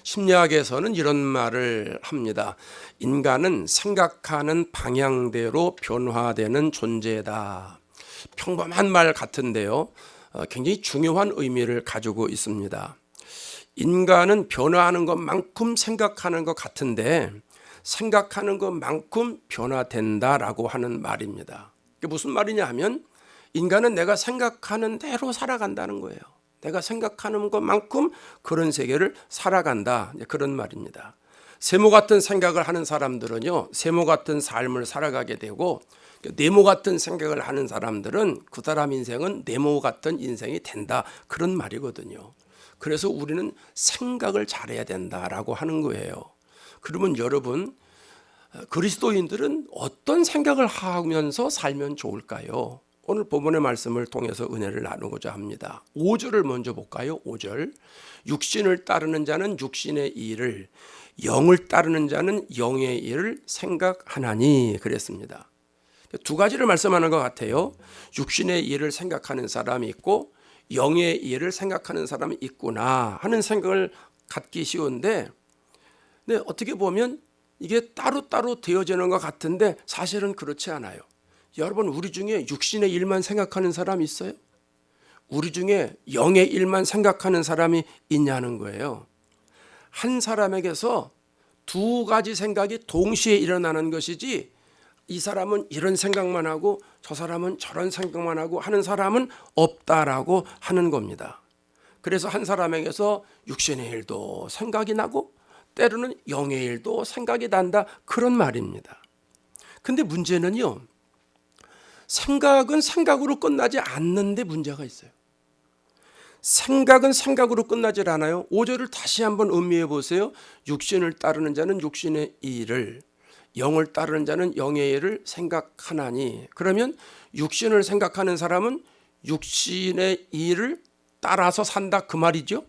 심리학에서는 이런 말을 합니다. 인간은 생각하는 방향대로 변화되는 존재다. 평범한 말 같은데요, 굉장히 중요한 의미를 가지고 있습니다. 인간은 변화하는 것만큼 생각하는 것 같은데 생각하는 것만큼 변화된다라고 하는 말입니다. 이게 무슨 말이냐 하면 인간은 내가 생각하는 대로 살아간다는 거예요. 내가 생각하는 것만큼 그런 세계를 살아간다, 그런 말입니다. 세모 같은 생각을 하는 사람들은요, 세모 같은 삶을 살아가게 되고, 네모 같은 생각을 하는 사람들은 그 사람 인생은 네모 같은 인생이 된다, 그런 말이거든요. 그래서 우리는 생각을 잘해야 된다라고 하는 거예요. 그러면 여러분, 그리스도인들은 어떤 생각을 하면서 살면 좋을까요? 오늘 본문의 말씀을 통해서 은혜를 나누고자 합니다. 5절을 먼저 볼까요? 5절. 육신을 따르는 자는 육신의 일을, 영을 따르는 자는 영의 일을 생각하나니, 그랬습니다. 두 가지를 말씀하는 것 같아요. 육신의 일을 생각하는 사람이 있고 영의 일을 생각하는 사람이 있구나 하는 생각을 갖기 쉬운데, 어떻게 보면 이게 따로따로 되어지는 것 같은데 사실은 그렇지 않아요. 여러분, 우리 중에 육신의 일만 생각하는 사람이 있어요? 우리 중에 영의 일만 생각하는 사람이 있냐는 거예요. 한 사람에게서 두 가지 생각이 동시에 일어나는 것이지, 이 사람은 이런 생각만 하고 저 사람은 저런 생각만 하고 하는 사람은 없다라고 하는 겁니다. 그래서 한 사람에게서 육신의 일도 생각이 나고 때로는 영의 일도 생각이 난다, 그런 말입니다. 근데 문제는요, 생각은 생각으로 끝나지 않는데 문제가 있어요. 생각은 생각으로 끝나질 않아요. 5절을 다시 한번 음미해 보세요. 육신을 따르는 자는 육신의 일을, 영을 따르는 자는 영의 일을 생각하나니. 그러면 육신을 생각하는 사람은 육신의 일을 따라서 산다, 그 말이죠.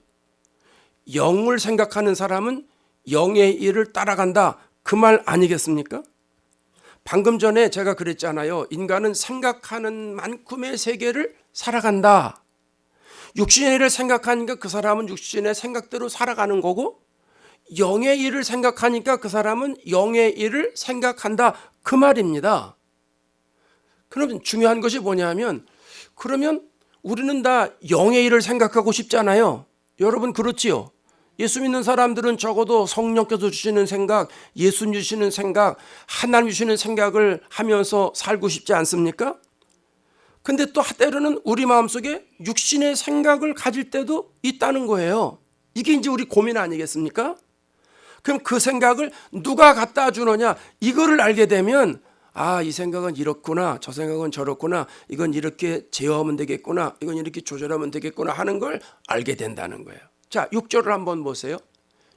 영을 생각하는 사람은 영의 일을 따라간다, 그 말 아니겠습니까? 방금 전에 제가 그랬잖아요. 인간은 생각하는 만큼의 세계를 살아간다. 육신의 일을 생각하니까 그 사람은 육신의 생각대로 살아가는 거고, 영의 일을 생각하니까 그 사람은 영의 일을 생각한다, 그 말입니다. 그러면 중요한 것이 뭐냐면, 그러면 우리는 다 영의 일을 생각하고 싶잖아요. 여러분, 그렇지요? 예수 믿는 사람들은 적어도 성령께서 주시는 생각, 예수 주시는 생각, 하나님 주시는 생각을 하면서 살고 싶지 않습니까? 근데 또 때로는 우리 마음속에 육신의 생각을 가질 때도 있다는 거예요. 이게 이제 우리 고민 아니겠습니까? 그럼 그 생각을 누가 갖다 주느냐, 이거를 알게 되면, 아, 이 생각은 이렇구나, 저 생각은 저렇구나, 이건 이렇게 제어하면 되겠구나, 이건 이렇게 조절하면 되겠구나 하는 걸 알게 된다는 거예요. 자, 6절을 한번 보세요.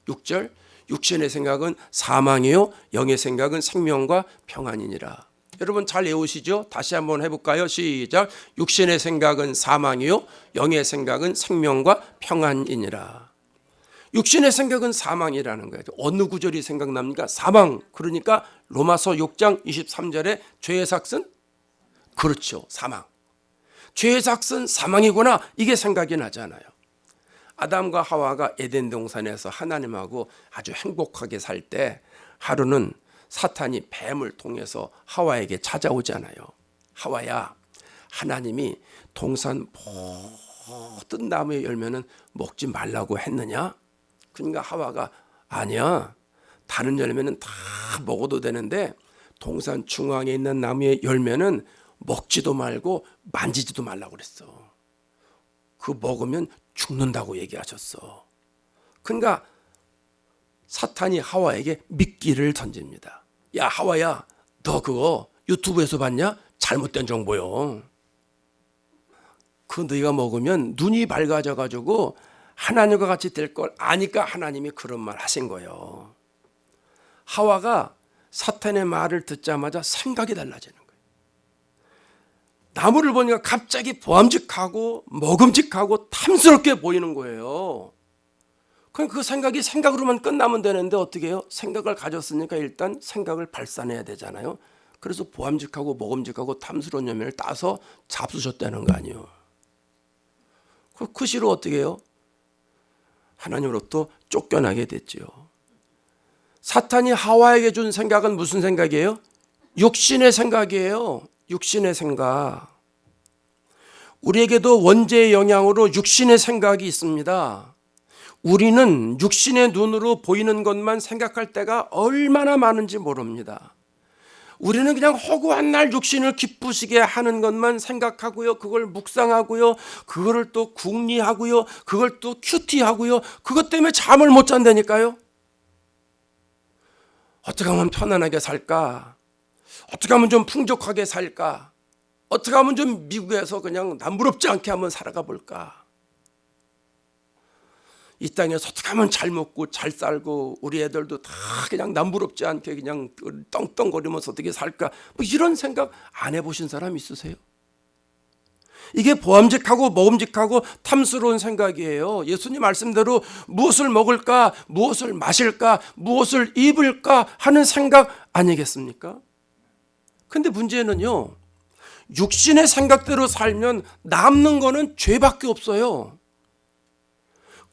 6절. 육신의 생각은 사망이요 영의 생각은 생명과 평안이니라. 여러분 잘 외우시죠? 다시 한번 해볼까요? 시작. 육신의 생각은 사망이요 영의 생각은 생명과 평안이니라. 육신의 생각은 사망이라는 거예요. 어느 구절이 생각납니까? 사망. 그러니까 로마서 6장 23절에 죄의 삭은, 그렇죠, 사망. 죄의 삭은 사망이구나, 이게 생각이 나잖아요. 아담과 하와가 에덴 동산에서 하나님하고 아주 행복하게 살 때 하루는 사탄이 뱀을 통해서 하와에게 찾아오잖아요. 하와야, 하나님이 동산 모든 나무의 열매는 먹지 말라고 했느냐? 그러니까 하와가, 아니야, 다른 열매는 다 먹어도 되는데 동산 중앙에 있는 나무의 열매는 먹지도 말고 만지지도 말라고 그랬어. 그 먹으면 죽는다고 얘기하셨어. 그러니까 사탄이 하와에게 미끼를 던집니다. 야, 하와야, 너 그거 유튜브에서 봤냐? 잘못된 정보요. 그 네가 먹으면 눈이 밝아져가지고 하나님과 같이 될 걸 아니까 하나님이 그런 말 하신 거예요. 하와가 사탄의 말을 듣자마자 생각이 달라지는 거예요. 나무를 보니까 갑자기 보암직하고 먹음직하고 탐스럽게 보이는 거예요. 그럼 그 생각이 생각으로만 끝나면 되는데 어떻게 해요? 생각을 가졌으니까 일단 생각을 발산해야 되잖아요. 그래서 보암직하고 먹음직하고 탐스러운 열매를 따서 잡수셨다는 거 아니에요. 그 시로 어떻게 해요? 하나님으로부터 쫓겨나게 됐지요. 사탄이 하와에게 준 생각은 무슨 생각이에요? 육신의 생각이에요. 육신의 생각. 우리에게도 원죄의 영향으로 육신의 생각이 있습니다. 우리는 육신의 눈으로 보이는 것만 생각할 때가 얼마나 많은지 모릅니다. 우리는 그냥 허구한 날 육신을 기쁘시게 하는 것만 생각하고요. 그걸 묵상하고요. 그거를 또 궁리하고요. 그걸 또 큐티하고요. 그것 때문에 잠을 못 잔다니까요. 어떻게 하면 편안하게 살까? 어떻게 하면 좀 풍족하게 살까? 어떻게 하면 좀 미국에서 그냥 남부럽지 않게 한번 살아가 볼까? 이 땅에서 어떻게 하면 잘 먹고 잘 살고 우리 애들도 다 그냥 남부럽지 않게 그냥 떵떵거리면서 어떻게 살까? 뭐 이런 생각 안 해보신 사람 있으세요? 이게 보암직하고 먹음직하고 탐스러운 생각이에요. 예수님 말씀대로 무엇을 먹을까, 무엇을 마실까, 무엇을 입을까 하는 생각 아니겠습니까? 근데 문제는요, 육신의 생각대로 살면 남는 거는 죄밖에 없어요.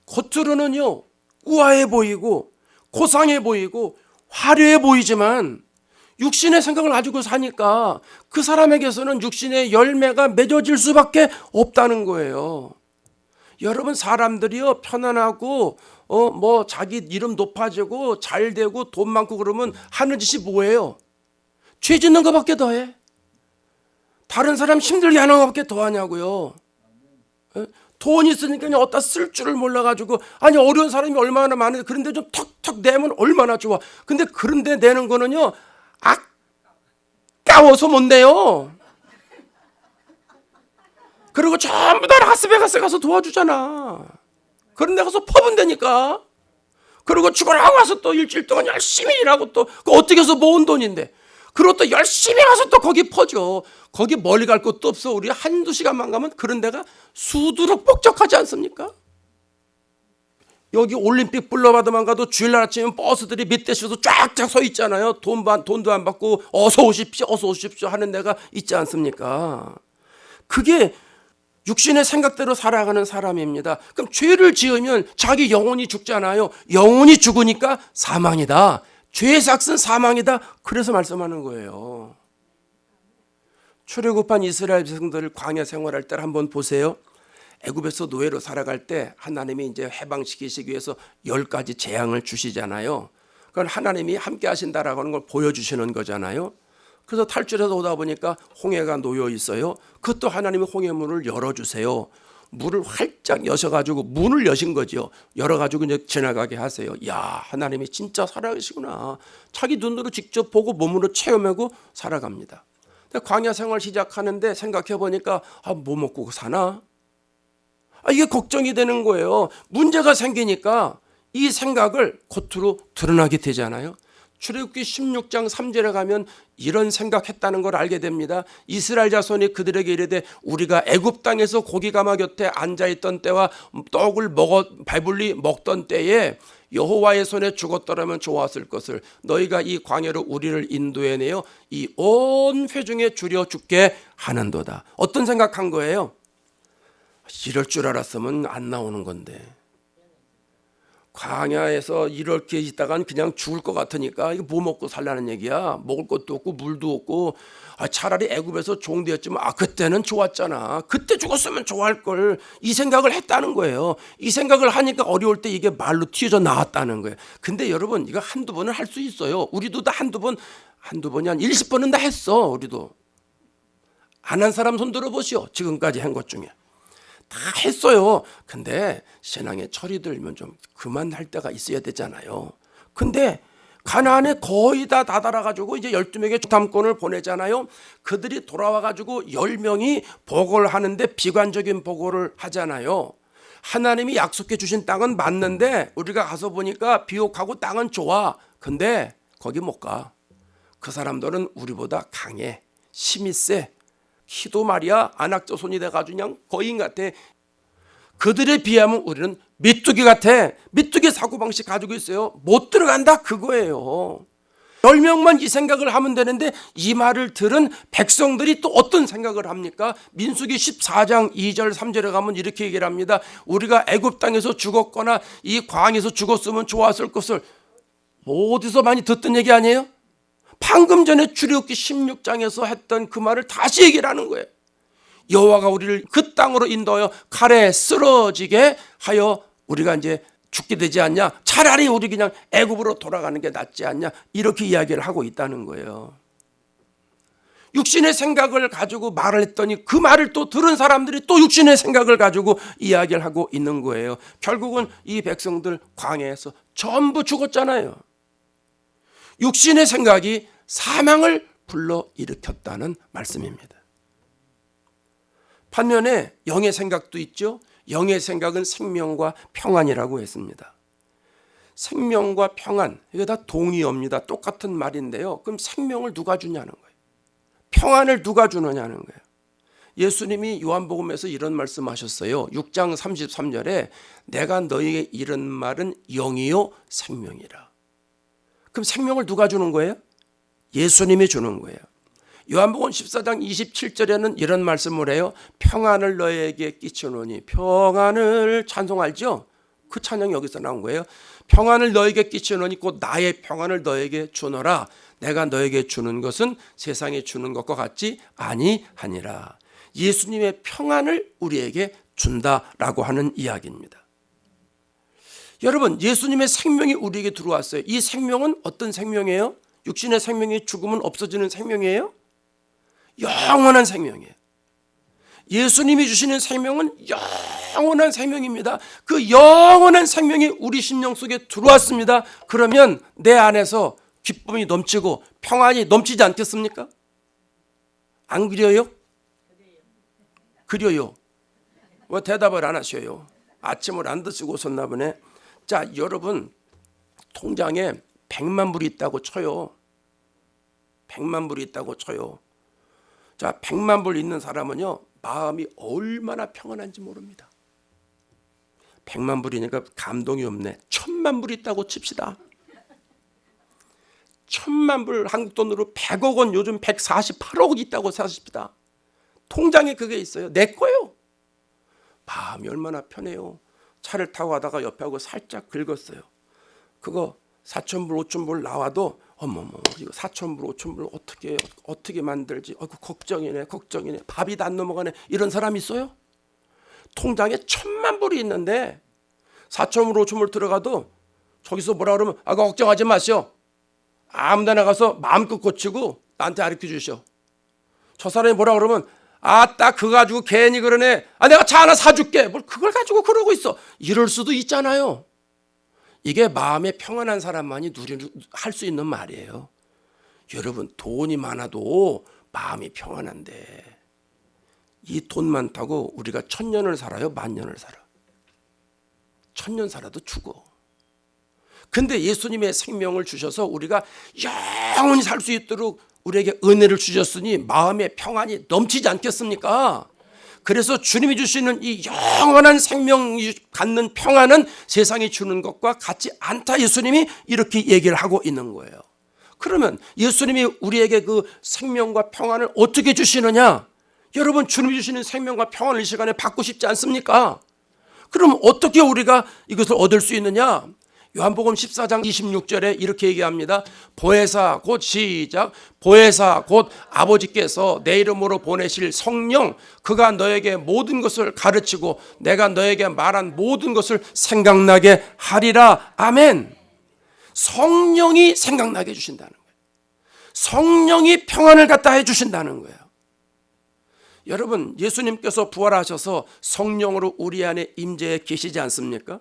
겉으로는요, 우아해 보이고 고상해 보이고 화려해 보이지만 육신의 생각을 가지고 사니까 그 사람에게서는 육신의 열매가 맺어질 수밖에 없다는 거예요. 여러분, 사람들이요 편안하고 뭐 자기 이름 높아지고 잘 되고 돈 많고 그러면 하는 짓이 뭐예요? 죄 짓는 것밖에 더 해. 다른 사람 힘들게 하는 것밖에 더 하냐고요. 돈 있으니까 어디다 쓸 줄을 몰라가지고, 아니 어려운 사람이 얼마나 많은데 그런데 좀 턱턱 내면 얼마나 좋아. 근데 그런데 내는 거는요, 아까워서 못 내요. 그리고 전부 다 라스베가스 가서 도와주잖아. 그런 데 가서 퍼본다니까. 그리고 죽어나고 와서 또 일주일 동안 열심히 일하고 또 어떻게 해서 모은 돈인데, 그리고 또 열심히 가서 또 거기 퍼줘. 거기 멀리 갈 것도 없어. 우리 한두 시간만 가면 그런 데가 수두룩 복잡하지 않습니까? 여기 올림픽 블러바드만 가도 주일날 아침에 버스들이 밑대시에서 쫙쫙 서 있잖아요. 돈도 안 받고 어서 오십시오, 어서 오십시오 하는 데가 있지 않습니까? 그게 육신의 생각대로 살아가는 사람입니다. 그럼 죄를 지으면 자기 영혼이 죽잖아요. 영혼이 죽으니까 사망이다. 죄의 삭은 사망이다. 그래서 말씀하는 거예요. 출애굽한 이스라엘 백성들을 광야 생활할 때 한번 보세요. 애굽에서 노예로 살아갈 때 하나님이 이제 해방시키시기 위해서 10가지 재앙을 주시잖아요. 그건 하나님이 함께 하신다라고 하는 걸 보여주시는 거잖아요. 그래서 탈출해서 오다 보니까 홍해가 놓여 있어요. 그것도 하나님이 홍해문을 열어주세요. 물을 활짝 여셔가지고 문을 여신 거죠. 열어가지고 이제 지나가게 하세요. 야, 하나님이 진짜 살아계시구나. 자기 눈으로 직접 보고 몸으로 체험하고 살아갑니다. 광야 생활 시작하는데 생각해 보니까 뭐 먹고 사나? 이게 걱정이 되는 거예요. 문제가 생기니까 이 생각을 겉으로 드러나게 되잖아요. 출애굽기 16장 3절에 가면 이런 생각했다는 걸 알게 됩니다. 이스라엘 자손이 그들에게 이르되 우리가 애굽 땅에서 고기 가마 곁에 앉아 있던 때와 떡을 배불리 먹던 때에 여호와의 손에 죽었더라면 좋았을 것을 너희가 이 광야로 우리를 인도해내어 이 온 회중에 줄여 죽게 하는도다. 어떤 생각한 거예요? 이럴 줄 알았으면 안 나오는 건데, 광야에서 이렇게 있다간 그냥 죽을 것 같으니까 이거 뭐 먹고 살라는 얘기야. 먹을 것도 없고 물도 없고. 차라리 애굽에서 종되었지만 그때는 좋았잖아. 그때 죽었으면 좋아할 걸. 이 생각을 했다는 거예요. 이 생각을 하니까 어려울 때 이게 말로 튀어져 나왔다는 거예요. 근데 여러분, 이거 한두 번은 할 수 있어요. 우리도 다 한두 번이 한 10번은 다 했어. 우리도 안 한 사람 손 들어보시오. 지금까지 한 것 중에 다 했어요. 근데 신앙에 철이 들면 좀 그만할 때가 있어야 되잖아요. 근데 가나안에 거의 다 다다라가지고 이제 12명의 주탐권을 보내잖아요. 그들이 돌아와가지고 10명이 보고를 하는데 비관적인 보고를 하잖아요. 하나님이 약속해 주신 땅은 맞는데 우리가 가서 보니까 비옥하고 땅은 좋아. 근데 거기 못 가. 그 사람들은 우리보다 강해. 힘이 세. 키도 말이야 안악자손이 돼가지고 그냥 거인 같아. 그들에 비하면 우리는 메뚜기 같아. 메뚜기 사고방식 가지고 있어요. 못 들어간다 그거예요. 10명만 이 생각을 하면 되는데 이 말을 들은 백성들이 또 어떤 생각을 합니까? 민수기 14장 2절 3절에 가면 이렇게 얘기를 합니다. 우리가 애굽 땅에서 죽었거나 이 광에서 죽었으면 좋았을 것을 어디서 많이 듣던 얘기 아니에요? 방금 전에 출애굽기 16장에서 했던 그 말을 다시 얘기를 하는 거예요. 여호와가 우리를 그 땅으로 인도하여 칼에 쓰러지게 하여 우리가 이제 죽게 되지 않냐? 차라리 우리 그냥 애굽으로 돌아가는 게 낫지 않냐? 이렇게 이야기를 하고 있다는 거예요. 육신의 생각을 가지고 말을 했더니 그 말을 또 들은 사람들이 또 육신의 생각을 가지고 이야기를 하고 있는 거예요. 결국은 이 백성들 광야에서 전부 죽었잖아요. 육신의 생각이 사망을 불러일으켰다는 말씀입니다. 반면에 영의 생각도 있죠. 영의 생각은 생명과 평안이라고 했습니다. 생명과 평안, 이게 다 동의어입니다. 똑같은 말인데요. 그럼 생명을 누가 주냐는 거예요. 평안을 누가 주느냐는 거예요. 예수님이 요한복음에서 이런 말씀하셨어요. 6장 33절에 내가 너희에게 이른 말은 영이요 생명이라. 그럼 생명을 누가 주는 거예요? 예수님이 주는 거예요. 요한복음 14장 27절에는 이런 말씀을 해요. 평안을 너에게 끼치노니, 평안을 찬송 알죠? 그 찬양이 여기서 나온 거예요. 평안을 너에게 끼치노니 곧 나의 평안을 너에게 주노라. 내가 너에게 주는 것은 세상에 주는 것과 같지 아니하니라. 예수님의 평안을 우리에게 준다라고 하는 이야기입니다. 여러분, 예수님의 생명이 우리에게 들어왔어요. 이 생명은 어떤 생명이에요? 육신의 생명이 죽으면 없어지는 생명이에요? 영원한 생명이에요. 예수님이 주시는 생명은 영원한 생명입니다. 그 영원한 생명이 우리 심령 속에 들어왔습니다. 그러면 내 안에서 기쁨이 넘치고 평안이 넘치지 않겠습니까? 안 그래요? 그래요. 왜 대답을 안 하셔요? 아침을 안 드시고 오셨나 보네. 자, 여러분 통장에 100만 불이 있다고 쳐요. 100만 불이 있다고 쳐요. 자, 100만 불 있는 사람은요, 마음이 얼마나 평안한지 모릅니다. 100만 불이니까 감동이 없네. 1000만 불 있다고 칩시다. 1000만 불 한국 돈으로 100억 원, 요즘 148억 있다고 사십시다. 통장에 그게 있어요. 내 거예요. 마음이 얼마나 편해요. 차를 타고 가다가 옆에 하고 살짝 긁었어요. 그거 4,000불, 5,000불 나와도 어머머, 이거 4,000불, 5,000불 어떻게 만들지? 걱정이네. 밥이 안 넘어가네. 이런 사람 있어요? 통장에 1,000만 불이 있는데 4,000불, 5,000불 들어가도 저기서 뭐라 그러면 걱정하지 마시오. 아무 데나 가서 마음껏 고치고 나한테 가르쳐 주시오. 저 사람이 뭐라 그러면 딱 그거 가지고 괜히 그러네. 내가 차 하나 사줄게. 뭘 그걸 가지고 그러고 있어. 이럴 수도 있잖아요. 이게 마음에 평안한 사람만이 할 수 있는 말이에요. 여러분, 돈이 많아도 마음이 평안한데 이 돈 많다고 우리가 1000년을 살아요? 10,000년을 살아? 1000년 살아도 죽어. 근데 예수님의 생명을 주셔서 우리가 영원히 살 수 있도록 우리에게 은혜를 주셨으니 마음의 평안이 넘치지 않겠습니까? 그래서 주님이 주시는 이 영원한 생명이 갖는 평안은 세상이 주는 것과 같지 않다. 예수님이 이렇게 얘기를 하고 있는 거예요. 그러면 예수님이 우리에게 그 생명과 평안을 어떻게 주시느냐? 여러분, 주님이 주시는 생명과 평안을 이 시간에 받고 싶지 않습니까? 그럼 어떻게 우리가 이것을 얻을 수 있느냐? 요한복음 14장 26절에 이렇게 얘기합니다. 보혜사 곧 시작. 보혜사 곧 아버지께서 내 이름으로 보내실 성령, 그가 너에게 모든 것을 가르치고 내가 너에게 말한 모든 것을 생각나게 하리라. 아멘. 성령이 생각나게 해주신다는 거예요. 성령이 평안을 갖다 해주신다는 거예요. 여러분, 예수님께서 부활하셔서 성령으로 우리 안에 임재해 계시지 않습니까?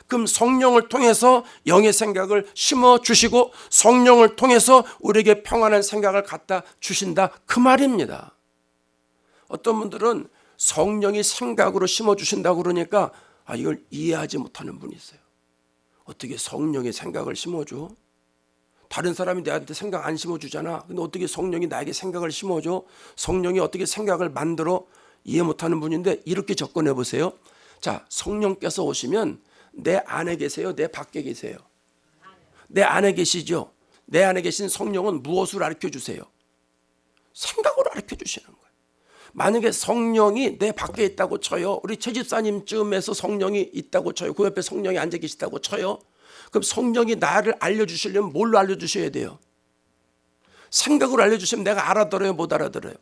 그럼 성령을 통해서 영의 생각을 심어주시고 성령을 통해서 우리에게 평안한 생각을 갖다 주신다, 그 말입니다. 어떤 분들은 성령이 생각으로 심어주신다고 그러니까 이걸 이해하지 못하는 분이 있어요. 어떻게 성령이 생각을 심어줘? 다른 사람이 내한테 생각 안 심어주잖아. 근데 어떻게 성령이 나에게 생각을 심어줘? 성령이 어떻게 생각을 만들어? 이해 못하는 분인데 이렇게 접근해 보세요. 자, 성령께서 오시면 내 안에 계세요? 내 밖에 계세요? 내 안에 계시죠? 내 안에 계신 성령은 무엇을 가르쳐 주세요? 생각으로 가르쳐 주시는 거예요. 만약에 성령이 내 밖에 있다고 쳐요. 우리 최 집사님쯤에서 성령이 있다고 쳐요. 그 옆에 성령이 앉아 계시다고 쳐요. 그럼 성령이 나를 알려주시려면 뭘로 알려주셔야 돼요? 생각으로 알려주시면 내가 알아들어요, 못 알아들어요?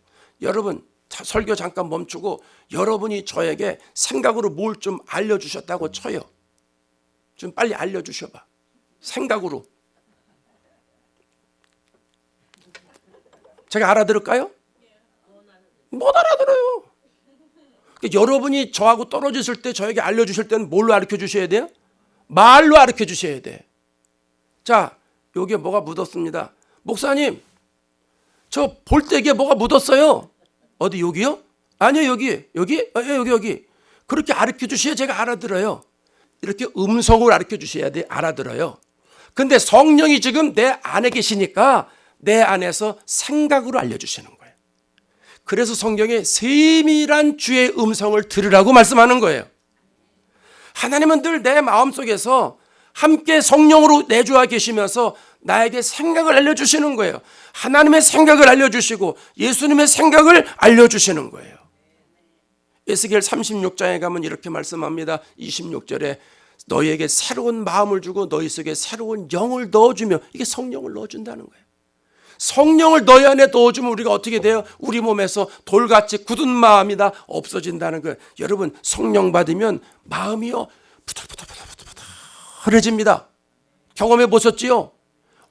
여러분, 설교 잠깐 멈추고 여러분이 저에게 생각으로 뭘 좀 알려주셨다고 쳐요. 좀 빨리 알려주셔봐. 생각으로. 제가 알아들을까요? 못 알아들어요. 그러니까 여러분이 저하고 떨어졌을 때 저에게 알려주실 때는 뭘로 가르쳐 주셔야 돼요? 말로 가르쳐 주셔야 돼. 자, 여기에 뭐가 묻었습니다. 목사님, 저 볼때기에 뭐가 묻었어요. 어디 여기요? 아니요, 여기. 여기. 그렇게 가르쳐 주셔야 제가 알아들어요. 이렇게 음성을 가르쳐 주셔야 돼. 알아들어요. 근데 성령이 지금 내 안에 계시니까 내 안에서 생각으로 알려주시는 거예요. 그래서 성경에 세밀한 주의 음성을 들으라고 말씀하는 거예요. 하나님은 늘 내 마음속에서 함께 성령으로 내주와 계시면서 나에게 생각을 알려주시는 거예요. 하나님의 생각을 알려주시고 예수님의 생각을 알려주시는 거예요. 에스겔 36장에 가면 이렇게 말씀합니다. 26절에 너희에게 새로운 마음을 주고 너희 속에 새로운 영을 넣어주며, 이게 성령을 넣어준다는 거예요. 성령을 너희 안에 넣어주면 우리가 어떻게 돼요? 우리 몸에서 돌같이 굳은 마음이 다 없어진다는 거예요. 여러분, 성령 받으면 마음이요 부들부들부들부들해집니다. 경험해 보셨지요?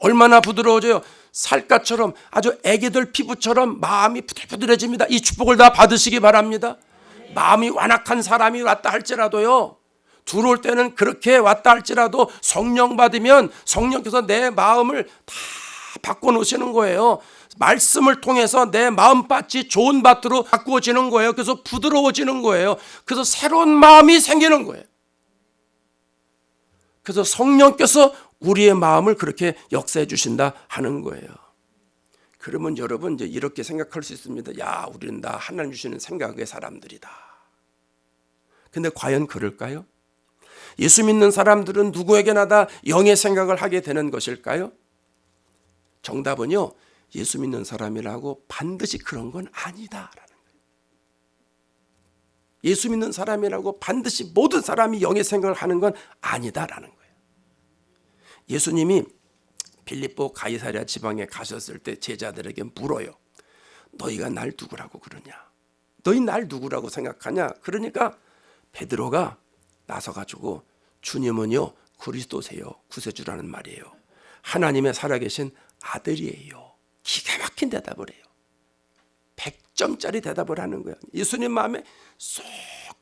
얼마나 부드러워져요. 살갗처럼, 아주 애기들 피부처럼 마음이 부들부들해집니다. 이 축복을 다 받으시기 바랍니다. 마음이 완악한 사람이 왔다 할지라도요, 들어올 때는 그렇게 왔다 할지라도 성령 받으면 성령께서 내 마음을 다 바꿔놓으시는 거예요. 말씀을 통해서 내 마음밭이 좋은 밭으로 바꾸어지는 거예요. 그래서 부드러워지는 거예요. 그래서 새로운 마음이 생기는 거예요. 그래서 성령께서 우리의 마음을 그렇게 역사해 주신다 하는 거예요. 그러면 여러분 이제 이렇게 생각할 수 있습니다. 야, 우리는 다 하나님 주시는 생각의 사람들이다. 근데 과연 그럴까요? 예수 믿는 사람들은 누구에게나 다 영의 생각을 하게 되는 것일까요? 정답은요, 예수 믿는 사람이라고 반드시 그런 건 아니다라는 거예요. 예수 믿는 사람이라고 반드시 모든 사람이 영의 생각을 하는 건 아니다라는 거예요. 예수님이 빌립보 가이사랴 지방에 가셨을 때 제자들에게 물어요. 너희가 날 누구라고 그러냐? 너희 날 누구라고 생각하냐? 그러니까 베드로가 나서가지고 주님은요 그리스도세요, 구세주라는 말이에요. 하나님의 살아계신 아들이에요. 기가 막힌 대답을 해요. 100점짜리 대답을 하는 거예요. 예수님 마음에 쏙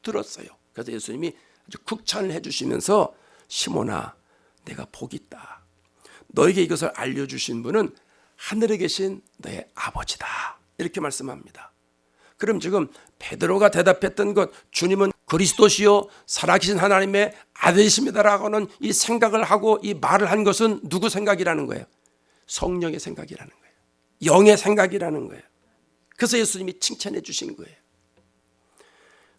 들었어요. 그래서 예수님이 아주 극찬을 해주시면서 시몬아, 내가 복이 있다. 너에게 이것을 알려주신 분은 하늘에 계신 너의 아버지다. 이렇게 말씀합니다. 그럼 지금 베드로가 대답했던 것, 주님은 그리스도시요 살아계신 하나님의 아들이십니다라고는 이 생각을 하고 이 말을 한 것은 누구 생각이라는 거예요? 성령의 생각이라는 거예요. 영의 생각이라는 거예요. 그래서 예수님이 칭찬해 주신 거예요.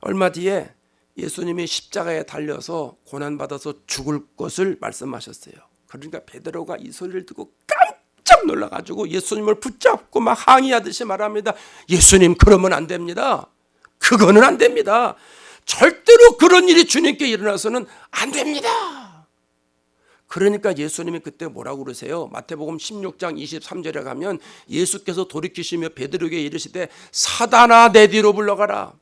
얼마 뒤에 예수님이 십자가에 달려서 고난받아서 죽을 것을 말씀하셨어요. 그러니까 베드로가 이 소리를 듣고 깜짝 놀라가지고 예수님을 붙잡고 막 항의하듯이 말합니다. 예수님, 그러면 안 됩니다. 그거는 안 됩니다. 절대로 그런 일이 주님께 일어나서는 안 됩니다. 그러니까 예수님이 그때 뭐라고 그러세요? 마태복음 16장 23절에 가면 예수께서 돌이키시며 베드로에게 이르시되 사단아 내 뒤로 물러가라.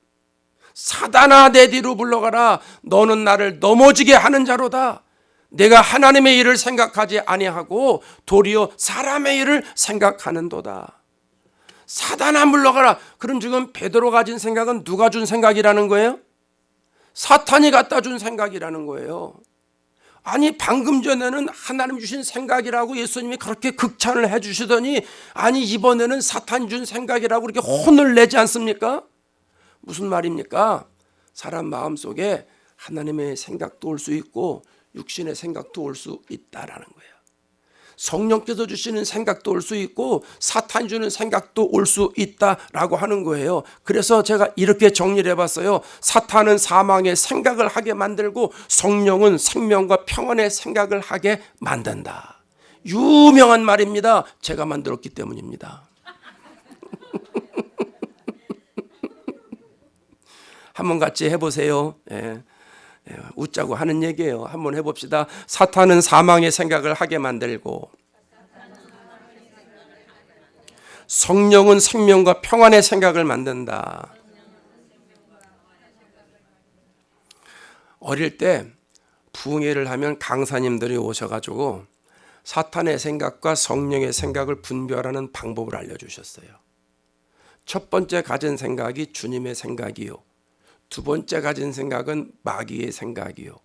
사단아 내 뒤로 물러가라. 너는 나를 넘어지게 하는 자로다. 내가 하나님의 일을 생각하지 아니하고 도리어 사람의 일을 생각하는도다. 사단아 물러가라. 그럼 지금 베드로 가진 생각은 누가 준 생각이라는 거예요? 사탄이 갖다 준 생각이라는 거예요. 아니, 방금 전에는 하나님 주신 생각이라고 예수님이 그렇게 극찬을 해주시더니 아니 이번에는 사탄이 준 생각이라고 그렇게 혼을 내지 않습니까? 무슨 말입니까? 사람 마음속에 하나님의 생각도 올 수 있고 육신의 생각도 올 수 있다라는 거예요. 성령께서 주시는 생각도 올 수 있고 사탄이 주는 생각도 올 수 있다라고 하는 거예요. 그래서 제가 이렇게 정리를 해봤어요. 사탄은 사망의 생각을 하게 만들고 성령은 생명과 평안의 생각을 하게 만든다. 유명한 말입니다. 제가 만들었기 때문입니다. 한번 같이 해보세요. 예. 웃자고 하는 얘기예요. 한번 해봅시다. 사탄은 사망의 생각을 하게 만들고 성령은 생명과 평안의 생각을 만든다. 어릴 때 부흥회를 하면 강사님들이 오셔가지고 사탄의 생각과 성령의 생각을 분별하는 방법을 알려주셨어요. 첫 번째 가진 생각이 주님의 생각이요, 두 번째 가진 생각은 마귀의 생각이요,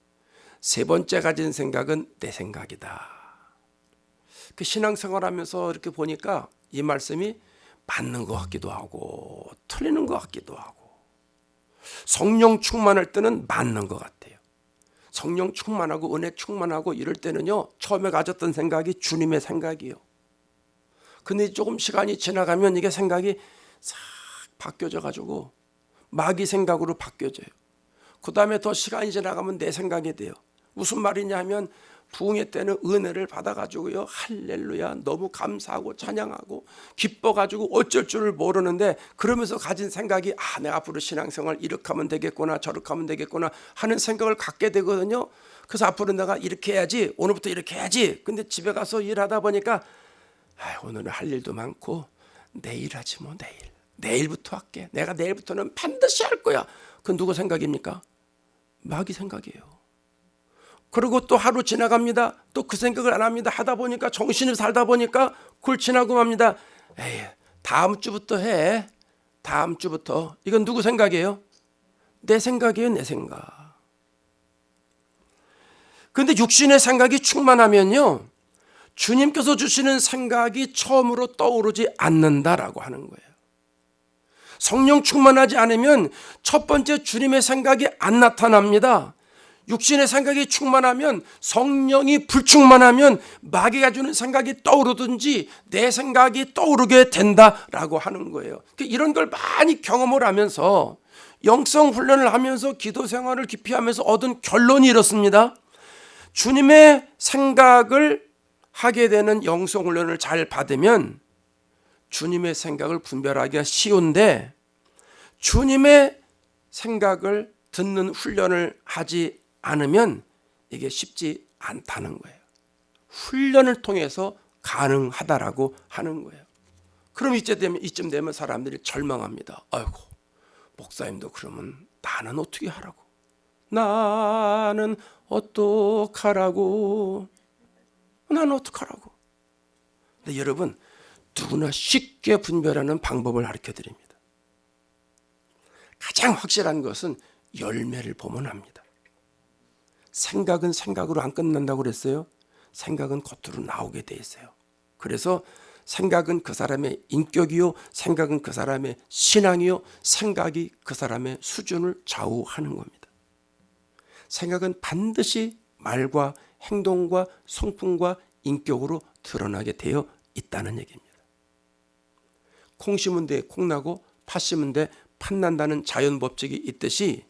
세 번째 가진 생각은 내 생각이다. 그 신앙생활하면서 이렇게 보니까 이 말씀이 맞는 것 같기도 하고 틀리는 것 같기도 하고, 성령 충만할 때는 맞는 것 같아요. 성령 충만하고 은혜 충만하고 이럴 때는요, 처음에 가졌던 생각이 주님의 생각이요. 근데 조금 시간이 지나가면 이게 생각이 싹 바뀌어져 가지고 마귀 생각으로 바뀌어져요. 그 다음에 더 시간이 지나가면 내 생각이 돼요. 무슨 말이냐 하면 부흥회 때는 은혜를 받아가지고요, 할렐루야 너무 감사하고 찬양하고 기뻐가지고 어쩔 줄을 모르는데, 그러면서 가진 생각이 내가 앞으로 신앙생활 이렇게 하면 되겠구나 저렇게 하면 되겠구나 하는 생각을 갖게 되거든요. 그래서 앞으로 내가 이렇게 해야지, 오늘부터 이렇게 해야지. 근데 집에 가서 일하다 보니까 오늘은 할 일도 많고 내일 하지 뭐, 내일부터 할게, 내가 내일부터는 반드시 할 거야. 그건 누구 생각입니까? 마귀 생각이에요. 그리고 또 하루 지나갑니다. 또 그 생각을 안 합니다. 하다 보니까 정신을 살다 보니까 굴 지나고 맙니다. 다음 주부터 해. 다음 주부터. 이건 누구 생각이에요? 내 생각이에요. 내 생각. 그런데 육신의 생각이 충만하면요, 주님께서 주시는 생각이 처음으로 떠오르지 않는다라고 하는 거예요. 성령 충만하지 않으면 첫 번째 주님의 생각이 안 나타납니다. 육신의 생각이 충만하면, 성령이 불충만하면 마귀가 주는 생각이 떠오르든지 내 생각이 떠오르게 된다라고 하는 거예요. 이런 걸 많이 경험을 하면서 영성 훈련을 하면서 기도 생활을 깊이 하면서 얻은 결론이 이렇습니다. 주님의 생각을 하게 되는 영성 훈련을 잘 받으면 주님의 생각을 분별하기가 쉬운데, 주님의 생각을 듣는 훈련을 하지 않으면 이게 쉽지 않다는 거예요. 훈련을 통해서 가능하다라고 하는 거예요. 그럼 이쯤 되면 사람들이 절망합니다. 아이고, 목사님도 그러면 나는 어떻게 하라고? 나는 어떡하라고? 나는 어떡하라고? 근데 여러분, 누구나 쉽게 분별하는 방법을 가르쳐 드립니다. 가장 확실한 것은 열매를 보면 합니다. 생각은 생각으로 안 끝난다고 그랬어요. 생각은 겉으로 나오게 돼 있어요. 그래서 생각은 그 사람의 인격이요, 생각은 그 사람의 신앙이요, 생각이 그 사람의 수준을 좌우하는 겁니다. 생각은 반드시 말과 행동과 성품과 인격으로 드러나게 되어 있다는 얘기입니다. 콩 심은 데에 콩 나고 팥 심은 데 팥 난다는 자연 법칙이 있듯이,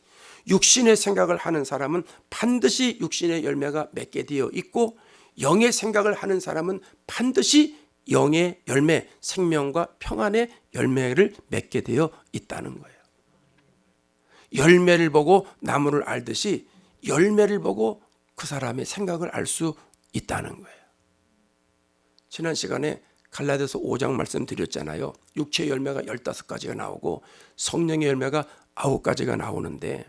육신의 생각을 하는 사람은 반드시 육신의 열매가 맺게 되어 있고, 영의 생각을 하는 사람은 반드시 영의 열매, 생명과 평안의 열매를 맺게 되어 있다는 거예요. 열매를 보고 나무를 알듯이 열매를 보고 그 사람의 생각을 알 수 있다는 거예요. 지난 시간에 갈라디아서 5장 말씀드렸잖아요. 육체의 열매가 15가지가 나오고 성령의 열매가 9가지가 나오는데,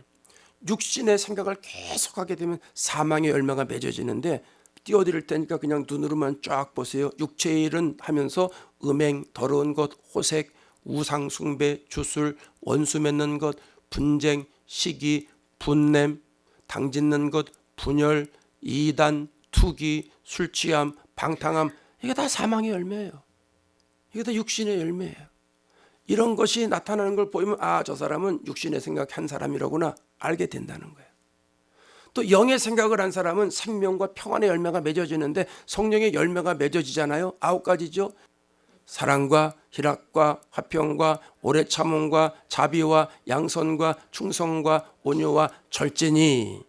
육신의 생각을 계속하게 되면 사망의 열매가 맺어지는데, 띄워드릴 테니까 그냥 눈으로만 쫙 보세요. 육체의 일은 하면서 음행, 더러운 것, 호색, 우상 숭배, 주술, 원수 맺는 것, 분쟁, 시기, 분냄, 당짓는 것, 분열, 이단, 투기, 술취함, 방탕함, 이게 다 사망의 열매예요. 이게 다 육신의 열매예요. 이런 것이 나타나는 걸 보이면 저 사람은 육신의 생각한 사람이라구나 알게 된다는 거예요. 또 영의 생각을 한 사람은 생명과 평안의 열매가 맺어지는데, 성령의 열매가 맺어지잖아요. 9가지죠. 사랑과 희락과 화평과 오래 참음과 자비와 양선과 충성과 온유와 절제니,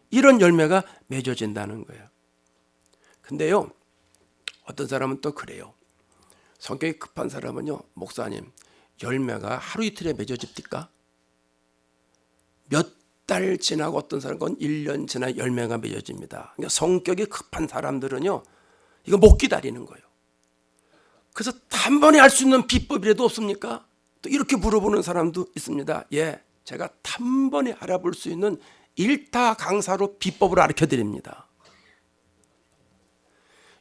이런 열매가 맺어진다는 거예요. 근데요, 어떤 사람은 또 그래요. 성격이 급한 사람은요, 목사님, 열매가 하루 이틀에 맺어집니까? 몇 달 지나고 어떤 사람은 1년 지나 열매가 맺어집니다. 그러니까 성격이 급한 사람들은요, 이거 못 기다리는 거예요. 그래서 단번에 알 수 있는 비법이라도 없습니까? 또 이렇게 물어보는 사람도 있습니다. 예, 제가 단번에 알아볼 수 있는 일타 강사로 비법을 가르쳐 드립니다.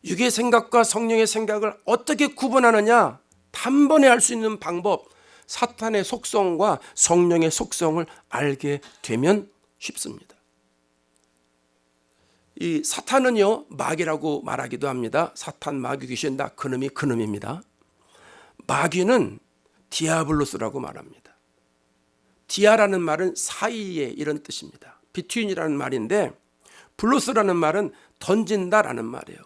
육의 생각과 성령의 생각을 어떻게 구분하느냐? 단번에 알 수 있는 방법, 사탄의 속성과 성령의 속성을 알게 되면 쉽습니다. 이 사탄은요, 마귀라고 말하기도 합니다. 사탄, 마귀, 귀신 다 그놈이 그놈입니다. 마귀는 디아블로스라고 말합니다. 디아라는 말은 사이에 이런 뜻입니다. 비트윈이라는 말인데, 블로스라는 말은 던진다라는 말이에요.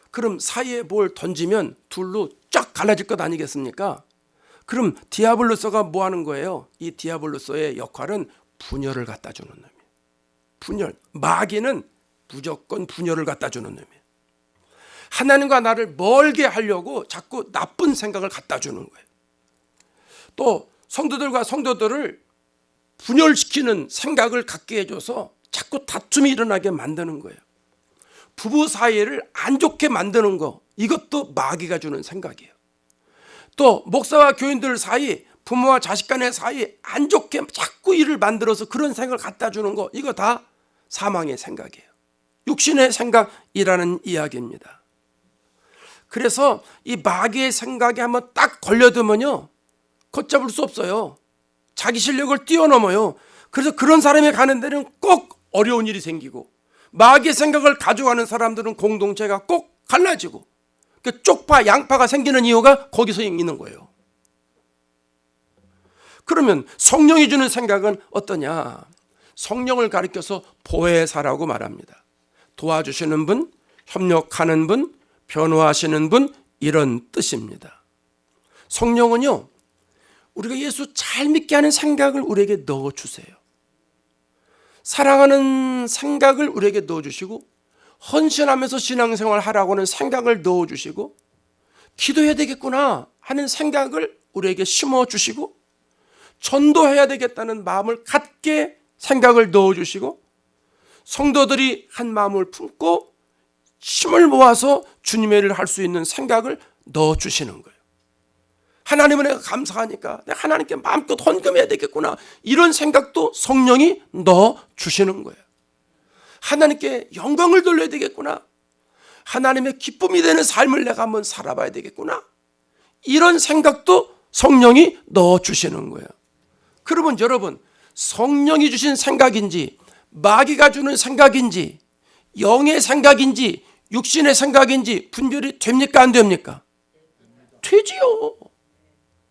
그럼 사이에 뭘 던지면 둘로 쫙 갈라질 것 아니겠습니까? 그럼 디아블로스가 뭐 하는 거예요? 이 디아블로스의 역할은 분열을 갖다 주는 놈이에요. 분열. 마귀는 무조건 분열을 갖다 주는 놈이에요. 하나님과 나를 멀게 하려고 자꾸 나쁜 생각을 갖다 주는 거예요. 또 성도들과 성도들을 분열시키는 생각을 갖게 해줘서 자꾸 다툼이 일어나게 만드는 거예요. 부부 사이를 안 좋게 만드는 거, 이것도 마귀가 주는 생각이에요. 또 목사와 교인들 사이, 부모와 자식 간의 사이 안 좋게 자꾸 일을 만들어서 그런 생각을 갖다 주는 거, 이거 다 사망의 생각이에요. 육신의 생각이라는 이야기입니다. 그래서 이 마귀의 생각에 한번 딱 걸려들면요, 걷잡을 수 없어요. 자기 실력을 뛰어넘어요. 그래서 그런 사람이 가는 데는 꼭 어려운 일이 생기고, 마귀의 생각을 가져가는 사람들은 공동체가 꼭 갈라지고, 쪽파, 양파가 생기는 이유가 거기서 있는 거예요. 그러면 성령이 주는 생각은 어떠냐? 성령을 가리켜서 보혜사라고 말합니다. 도와주시는 분, 협력하는 분, 변호하시는 분, 이런 뜻입니다. 성령은요, 우리가 예수 잘 믿게 하는 생각을 우리에게 넣어주세요. 사랑하는 생각을 우리에게 넣어주시고, 헌신하면서 신앙생활 하라고 하는 생각을 넣어주시고, 기도해야 되겠구나 하는 생각을 우리에게 심어주시고, 전도해야 되겠다는 마음을 갖게 생각을 넣어주시고, 성도들이 한 마음을 품고 힘을 모아서 주님의 일을 할 수 있는 생각을 넣어주시는 거예요. 하나님은 내가 감사하니까 내가 하나님께 마음껏 헌금해야 되겠구나, 이런 생각도 성령이 넣어주시는 거예요. 하나님께 영광을 돌려야 되겠구나, 하나님의 기쁨이 되는 삶을 내가 한번 살아봐야 되겠구나, 이런 생각도 성령이 넣어주시는 거예요. 그러면 여러분, 성령이 주신 생각인지 마귀가 주는 생각인지 영의 생각인지 육신의 생각인지 분별이 됩니까, 안 됩니까? 되지요.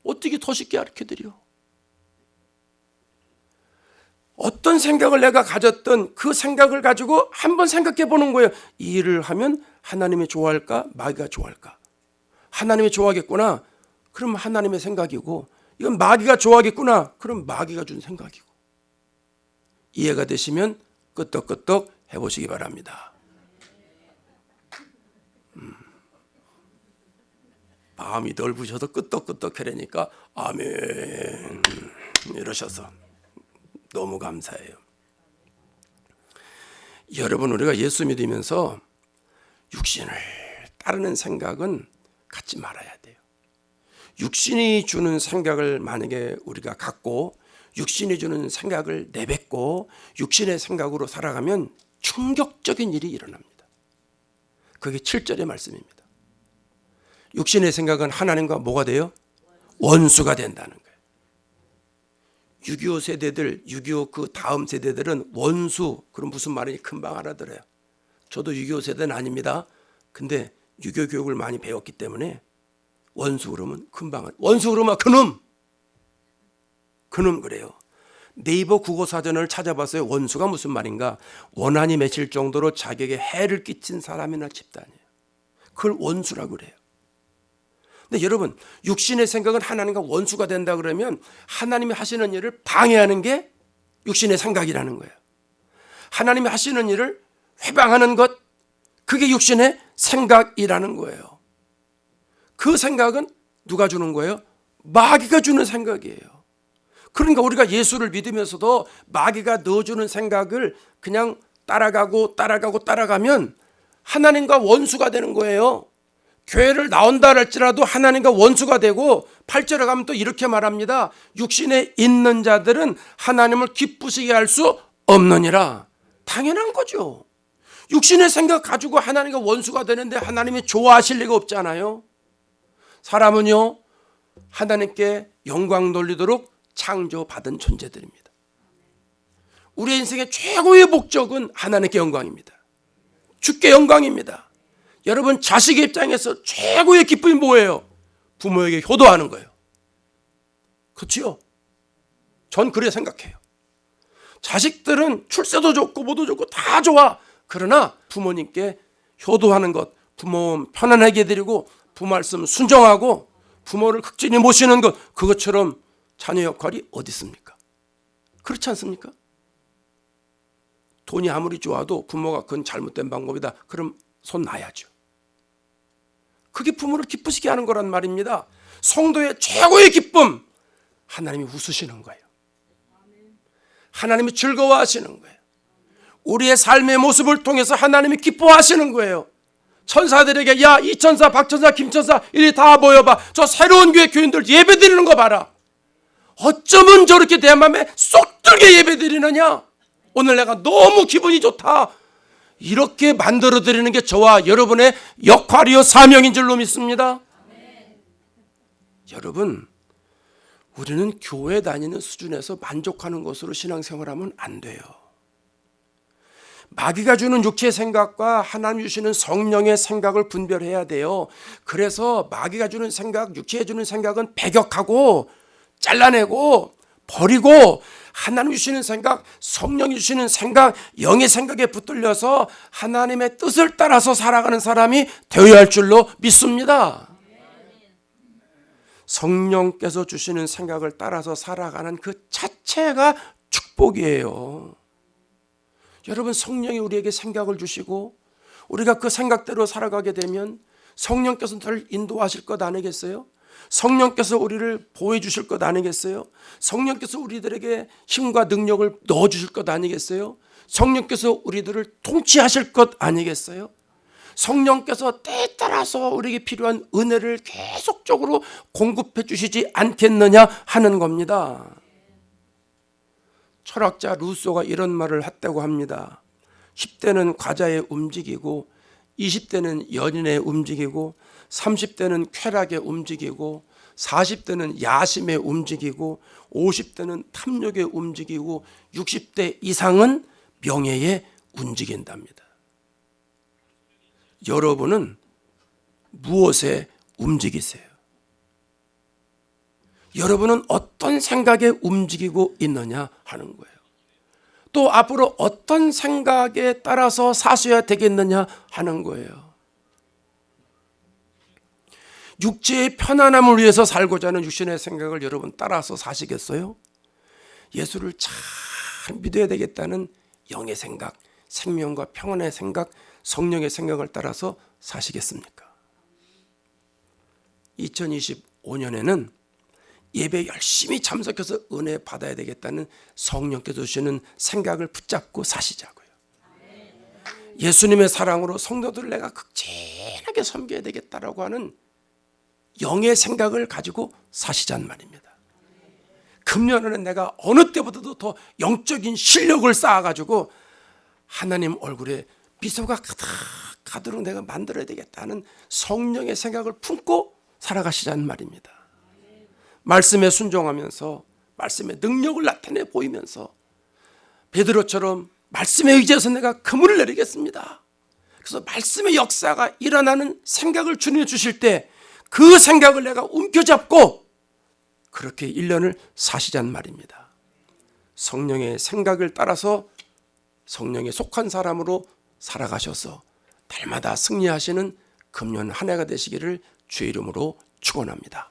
어떻게 더 쉽게 가르쳐드려? 어떤 생각을 내가 가졌던 그 생각을 가지고 한번 생각해 보는 거예요. 이 일을 하면 하나님이 좋아할까, 마귀가 좋아할까? 하나님이 좋아하겠구나, 그럼 하나님의 생각이고, 이건 마귀가 좋아하겠구나, 그럼 마귀가 준 생각이고. 이해가 되시면 끄떡끄떡 해보시기 바랍니다. 마음이 넓으셔서 끄떡끄떡 하려니까 아멘 이러셔서 너무 감사해요. 여러분, 우리가 예수 믿으면서 육신을 따르는 생각은 갖지 말아야 돼요. 육신이 주는 생각을 만약에 우리가 갖고 육신이 주는 생각을 내뱉고 육신의 생각으로 살아가면 충격적인 일이 일어납니다. 그게 7절의 말씀입니다. 육신의 생각은 하나님과 뭐가 돼요? 원수가 된다는 거예요. 6.25 세대들, 6.25 그 다음 세대들은 원수, 그럼 무슨 말인지 금방 알아들어요. 저도 6.25 세대는 아닙니다. 근데 6.25 교육을 많이 배웠기 때문에 원수 그러면 금방, 원수 그러면 그놈 그래요. 네이버 국어사전을 찾아봤어요. 원수가 무슨 말인가? 원한이 맺힐 정도로 자기에게 해를 끼친 사람이나 집단이에요. 그걸 원수라고 그래요. 근데 여러분, 육신의 생각은 하나님과 원수가 된다 그러면 하나님이 하시는 일을 방해하는 게 육신의 생각이라는 거예요. 하나님이 하시는 일을 회방하는 것, 그게 육신의 생각이라는 거예요. 그 생각은 누가 주는 거예요? 마귀가 주는 생각이에요. 그러니까 우리가 예수를 믿으면서도 마귀가 넣어주는 생각을 그냥 따라가면 하나님과 원수가 되는 거예요. 교회를 나온다 할지라도 하나님과 원수가 되고 8절에 가면 또 이렇게 말합니다. 육신에 있는 자들은 하나님을 기쁘시게 할 수 없느니라. 당연한 거죠. 육신의 생각 가지고 하나님과 원수가 되는데 하나님이 좋아하실 리가 없잖아요. 사람은요, 하나님께 영광 돌리도록 창조받은 존재들입니다. 우리의 인생의 최고의 목적은 하나님께 영광입니다. 주께 영광입니다. 여러분, 자식의 입장에서 최고의 기쁨이 뭐예요? 부모에게 효도하는 거예요. 그렇지요? 전 그래 생각해요. 자식들은 출세도 좋고 뭐도 좋고 다 좋아. 그러나 부모님께 효도하는 것, 부모 편안하게 해드리고 부모 말씀 순종하고 부모를 극진히 모시는 것, 그것처럼 자녀 역할이 어디 있습니까? 그렇지 않습니까? 돈이 아무리 좋아도 부모가 그건 잘못된 방법이다. 그럼 손 놔야죠. 그게 부모를 기쁘시게 하는 거란 말입니다. 성도의 최고의 기쁨, 하나님이 웃으시는 거예요. 하나님이 즐거워하시는 거예요. 우리의 삶의 모습을 통해서 하나님이 기뻐하시는 거예요. 천사들에게 야, 이 천사, 박 천사, 김 천사 이리 다 모여봐. 저 새로운 교회 교인들 예배드리는 거 봐라. 어쩌면 저렇게 내 맘에 쏙 들게 예배드리느냐. 오늘 내가 너무 기분이 좋다. 이렇게 만들어드리는 게 저와 여러분의 역할이요 사명인 줄로 믿습니다. 여러분, 우리는 교회 다니는 수준에서 만족하는 것으로 신앙생활하면 안 돼요. 마귀가 주는 육체의 생각과 하나님 주시는 성령의 생각을 분별해야 돼요. 그래서 마귀가 주는 생각, 육체에 주는 생각은 배격하고 잘라내고 버리고 하나님 주시는 생각, 성령이 주시는 생각, 영의 생각에 붙들려서 하나님의 뜻을 따라서 살아가는 사람이 되어야 할 줄로 믿습니다. 성령께서 주시는 생각을 따라서 살아가는 그 자체가 축복이에요. 여러분, 성령이 우리에게 생각을 주시고 우리가 그 생각대로 살아가게 되면 성령께서 늘 인도하실 것 아니겠어요? 성령께서 우리를 보호해 주실 것 아니겠어요? 성령께서 우리들에게 힘과 능력을 넣어 주실 것 아니겠어요? 성령께서 우리들을 통치하실 것 아니겠어요? 성령께서 때에 따라서 우리에게 필요한 은혜를 계속적으로 공급해 주시지 않겠느냐 하는 겁니다. 철학자 루소가 이런 말을 했다고 합니다. 10대는 과자에 움직이고 20대는 연인에 움직이고 30대는 쾌락에 움직이고 40대는 야심에 움직이고 50대는 탐욕에 움직이고 60대 이상은 명예에 움직인답니다. 여러분은 무엇에 움직이세요? 여러분은 어떤 생각에 움직이고 있느냐 하는 거예요. 또 앞으로 어떤 생각에 따라서 사셔야 되겠느냐 하는 거예요. 육체의 편안함을 위해서 살고자 하는 육신의 생각을 여러분 따라서 사시겠어요? 예수를 잘 믿어야 되겠다는 영의 생각, 생명과 평안의 생각, 성령의 생각을 따라서 사시겠습니까? 2025년에는 예배 열심히 참석해서 은혜 받아야 되겠다는 성령께서 주시는 생각을 붙잡고 사시자고요. 예수님의 사랑으로 성도들을 내가 극진하게 섬겨야 되겠다라고 하는 영의 생각을 가지고 사시자는 말입니다. 금년에는 내가 어느 때보다도 더 영적인 실력을 쌓아가지고 하나님 얼굴에 미소가 가득하도록 내가 만들어야 되겠다는 성령의 생각을 품고 살아가시자는 말입니다. 말씀에 순종하면서 말씀의 능력을 나타내 보이면서 베드로처럼 말씀에 의지해서 내가 그물을 내리겠습니다. 그래서 말씀의 역사가 일어나는 생각을 주님이 주실 때 그 생각을 내가 움켜잡고 그렇게 1년을 사시자는 말입니다. 성령의 생각을 따라서 성령에 속한 사람으로 살아가셔서 날마다 승리하시는 금년 한 해가 되시기를 주의 이름으로 축원합니다.